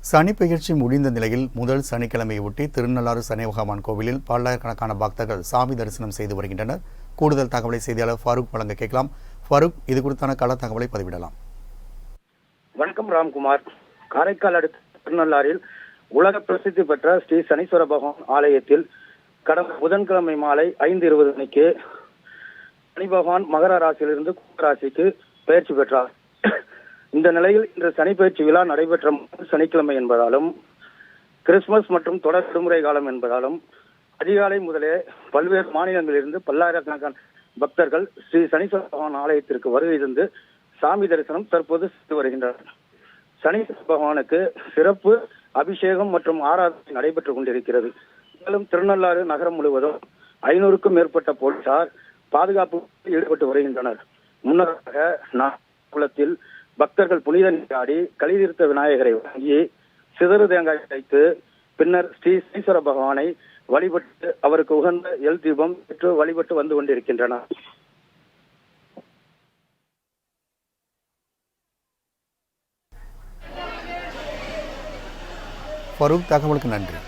சனி பெயர்ச்சி முடிந்த நிலையில் முதல் சனிக்கிழமையொட்டி திருநள்ளாறு சனி பகவான் கோவிலில் பல்லாயிரக்கணக்கான பக்தர்கள் சாமி தரிசனம் செய்து வருகின்றனர். கூடுதல் தகவலை செய்தியாளர் ஃபாரூக் வழங்க கேட்கலாம். ஃபாரூக், இது குறித்தான கள தகவலை பதிவிடலாம். வணக்கம் ராம்குமார். காரைக்கால் அடுத்த திருநள்ளாறில் உலக பிரசித்தி பெற்ற ஸ்ரீ சனீஸ்வர பகவான் ஆலயத்தில் கடந்த புதன்கிழமை மாலை 5:20 மணிக்கு சனி பகவான் மகர ராசியிலிருந்து கும்ப ராசிக்கு பயிற்சி பெற்றார். இந்த நிலையில் இன்று சனி பயிற்சி விழா நடைபெற்ற சனிக்கிழமை என்பதாலும் கிறிஸ்துமஸ் மற்றும் தொடர் விடுமுறை காலம் என்பதாலும் அதிகாலை முதலே பல்வேறு மாநிலங்களிலிருந்து பல்லாயிரக்கணக்கான பக்தர்கள் ஸ்ரீ சனீஸ்வர பகவான் ஆலயத்திற்கு வருகை தந்து சாமி தரிசனம் தற்போது செய்து வருகின்றனர். சனீஸ்வர பகவானுக்கு சிறப்பு அபிஷேகம் மற்றும் ஆராதனை நடைபெற்றுக் கொண்டிருக்கிறது. மேலும் திருநள்ளாறு நகரம் முழுவதும் 500க்கும் மேற்பட்ட போலீசார் பாதுகாப்பில் ஈடுபட்டு வருகின்றனர். முன்னதாக குளத்தில் பக்தர்கள் புனித நீராடி கலிதீர்த்த விநாயகரை வணங்கி சிதறு தேங்காய் வைத்து பின்னர் ஸ்ரீ சனீஸ்வர பகவானை வழிபட்டு அவருக்கு உகந்த எல் தீபம் பெற்று வழிபட்டு வந்து கொண்டிருக்கின்றனர். ஃபாரூக், தகவலுக்கு நன்றி.